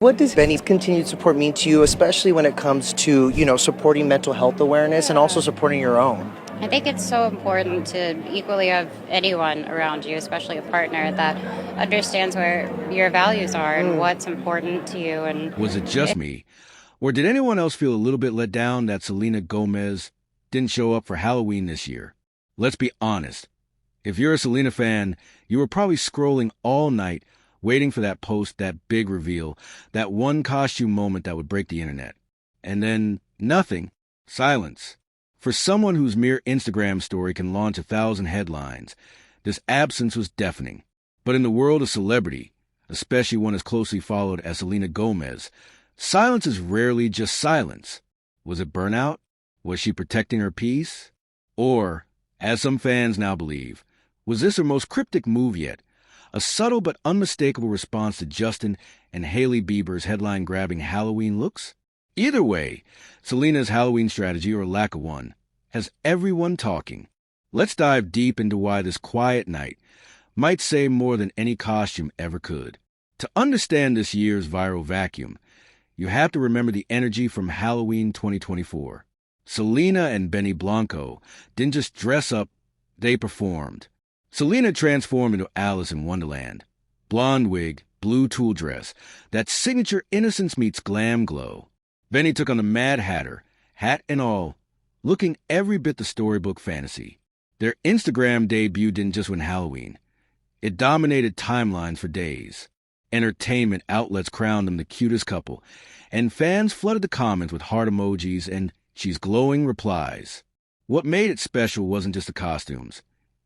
What does Benny's continued support mean to you, especially when it comes to, supporting mental health awareness and also supporting your own? I think it's so important to equally have anyone around you, especially a partner that understands where your values are and Mm. what's important to you. And Was it just me? Or did anyone else feel a little bit let down that Selena Gomez didn't show up for Halloween this year? Let's be honest. If you're a Selena fan, you were probably scrolling all night waiting for that post, that big reveal, that one costume moment that would break the internet. And then nothing. Silence. For someone whose mere Instagram story can launch 1,000 headlines, this absence was deafening. But in the world of celebrity, especially one as closely followed as Selena Gomez, silence is rarely just silence. Was it burnout? Was she protecting her peace? Or, as some fans now believe, was this her most cryptic move yet? A subtle but unmistakable response to Justin and Hailey Bieber's headline-grabbing Halloween looks? Either way, Selena's Halloween strategy, or lack of one, has everyone talking. Let's dive deep into why this quiet night might say more than any costume ever could. To understand this year's viral vacuum, you have to remember the energy from Halloween 2024. Selena and Benny Blanco didn't just dress up, they performed. Selena transformed into Alice in Wonderland. Blonde wig, blue tulle dress, that signature innocence meets glam glow. Benny took on the Mad Hatter, hat and all, looking every bit the storybook fantasy. Their Instagram debut didn't just win Halloween. It dominated timelines for days. Entertainment outlets crowned them the cutest couple, and fans flooded the comments with heart emojis and she's glowing replies. What made it special wasn't just the costumes.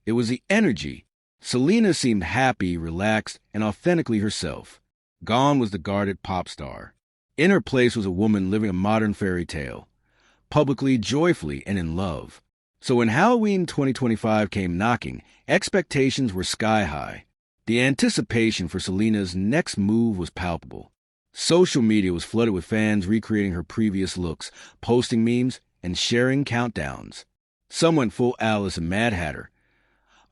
It was the energy. Selena seemed happy, relaxed, and authentically herself. Gone was the guarded pop star. In her place was a woman living a modern fairy tale, publicly, joyfully, and in love. So when Halloween 2025 came knocking, expectations were sky high. The anticipation for Selena's next move was palpable. Social media was flooded with fans recreating her previous looks, posting memes, and sharing countdowns. Some went full Alice and Mad Hatter.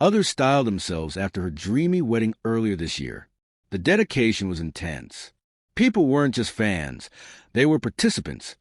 Others styled themselves after her dreamy wedding earlier this year. The dedication was intense. People weren't just fans, they were participants,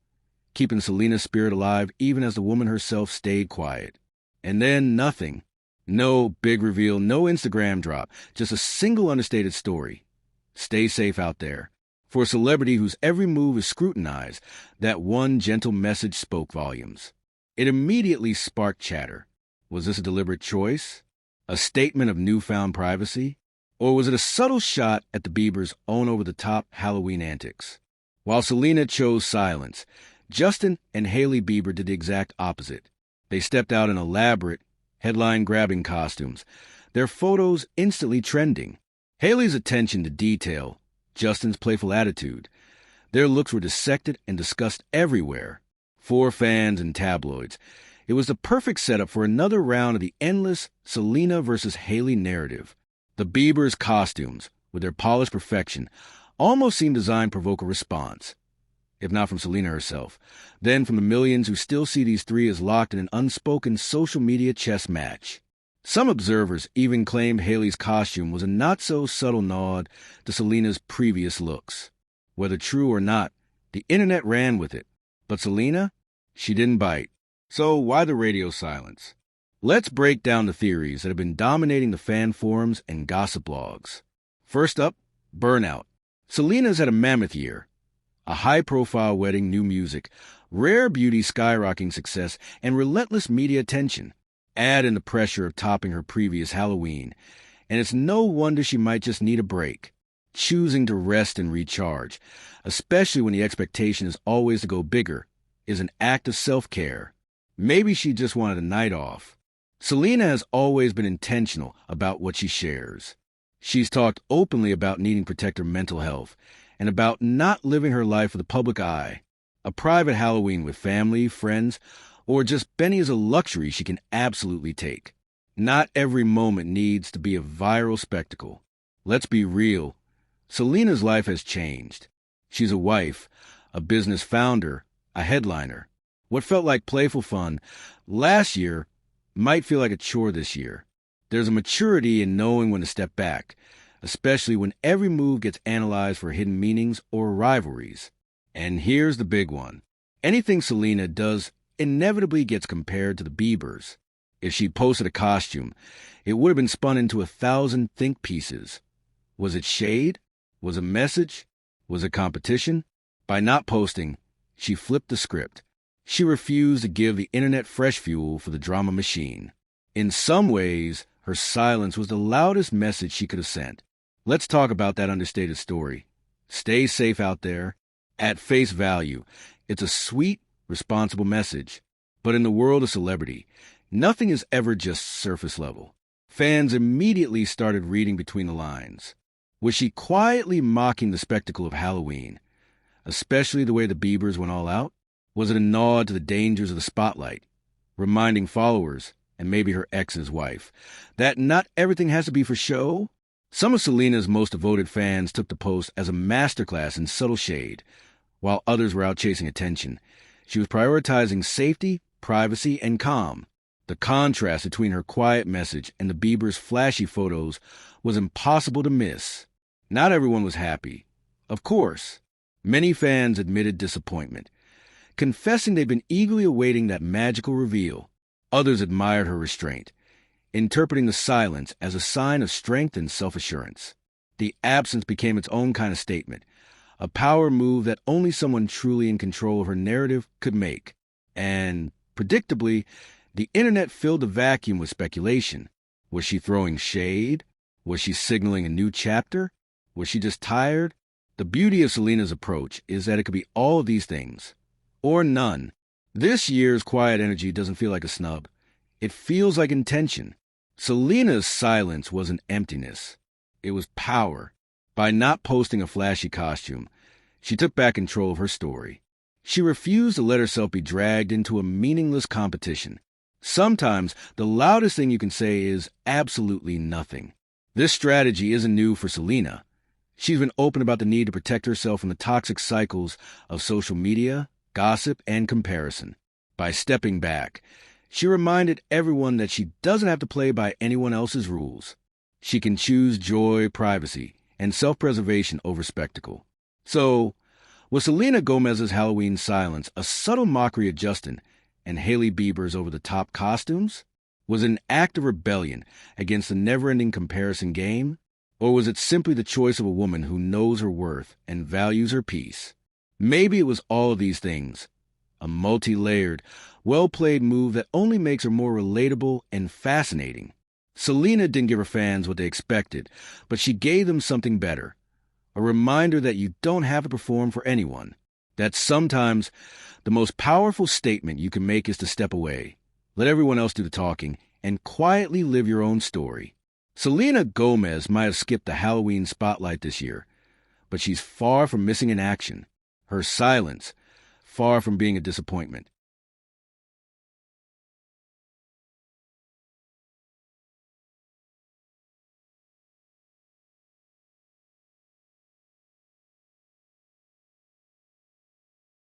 keeping Selena's spirit alive even as the woman herself stayed quiet. And then nothing. No big reveal, no Instagram drop, just a single understated story. Stay safe out there. For a celebrity whose every move is scrutinized, that one gentle message spoke volumes. It immediately sparked chatter. Was this a deliberate choice? A statement of newfound privacy? Or was it a subtle shot at the Biebers' own over-the-top Halloween antics? While Selena chose silence, Justin and Hailey Bieber did the exact opposite. They stepped out in elaborate, headline-grabbing costumes, their photos instantly trending. Hailey's attention to detail, Justin's playful attitude. Their looks were dissected and discussed everywhere. For fans and tabloids, it was the perfect setup for another round of the endless Selena versus Hailey narrative. The Biebers' costumes, with their polished perfection, almost seemed designed to provoke a response. If not from Selena herself, then from the millions who still see these three as locked in an unspoken social media chess match. Some observers even claimed Hailey's costume was a not-so-subtle nod to Selena's previous looks. Whether true or not, the internet ran with it. But Selena? She didn't bite. So why the radio silence? Let's break down the theories that have been dominating the fan forums and gossip blogs. First up, burnout. Selena's had a mammoth year. A high-profile wedding, new music, rare beauty skyrocketing success, and relentless media attention. Add in the pressure of topping her previous Halloween, and it's no wonder she might just need a break. Choosing to rest and recharge, especially when the expectation is always to go bigger, is an act of self-care. Maybe she just wanted a night off. Selena has always been intentional about what she shares. She's talked openly about needing to protect her mental health and about not living her life for the public eye. A private Halloween with family, friends, or just Benny is a luxury she can absolutely take. Not every moment needs to be a viral spectacle. Let's be real. Selena's life has changed. She's a wife, a business founder, a headliner. What felt like playful fun last year might feel like a chore this year. There's a maturity in knowing when to step back, especially when every move gets analyzed for hidden meanings or rivalries. And here's the big one. Anything Selena does inevitably gets compared to the Biebers. If she posted a costume, it would have been spun into 1,000 think pieces. Was it shade? Was it a message? Was it competition? By not posting, she flipped the script. She refused to give the internet fresh fuel for the drama machine. In some ways, her silence was the loudest message she could have sent. Let's talk about that understated story. Stay safe out there. At face value, it's a sweet, responsible message. But in the world of celebrity, nothing is ever just surface level. Fans immediately started reading between the lines. Was she quietly mocking the spectacle of Halloween, especially the way the Biebers went all out? Was it a nod to the dangers of the spotlight, reminding followers, and maybe her ex's wife, that not everything has to be for show? Some of Selena's most devoted fans took the post as a masterclass in subtle shade, while others were out chasing attention. She was prioritizing safety, privacy, and calm. The contrast between her quiet message and the Biebers' flashy photos was impossible to miss. Not everyone was happy. Of course, many fans admitted disappointment, confessing they'd been eagerly awaiting that magical reveal. Others admired her restraint, interpreting the silence as a sign of strength and self-assurance. The absence became its own kind of statement, a power move that only someone truly in control of her narrative could make. And, predictably, the internet filled the vacuum with speculation. Was she throwing shade? Was she signaling a new chapter? Was she just tired? The beauty of Selena's approach is that it could be all of these things, or none. This year's quiet energy doesn't feel like a snub. It feels like intention. Selena's silence wasn't emptiness. It was power. By not posting a flashy costume, she took back control of her story. She refused to let herself be dragged into a meaningless competition. Sometimes the loudest thing you can say is absolutely nothing. This strategy isn't new for Selena. She's been open about the need to protect herself from the toxic cycles of social media, gossip, and comparison. By stepping back, she reminded everyone that she doesn't have to play by anyone else's rules. She can choose joy, privacy, and self-preservation over spectacle. So, was Selena Gomez's Halloween silence a subtle mockery of Justin and Hailey Bieber's over-the-top costumes? Was it an act of rebellion against the never-ending comparison game? Or was it simply the choice of a woman who knows her worth and values her peace? Maybe it was all of these things. A multi-layered, well-played move that only makes her more relatable and fascinating. Selena didn't give her fans what they expected, but she gave them something better. A reminder that you don't have to perform for anyone. That sometimes the most powerful statement you can make is to step away, let everyone else do the talking, and quietly live your own story. Selena Gomez might have skipped the Halloween spotlight this year, but she's far from missing in action. Her silence, far from being a disappointment.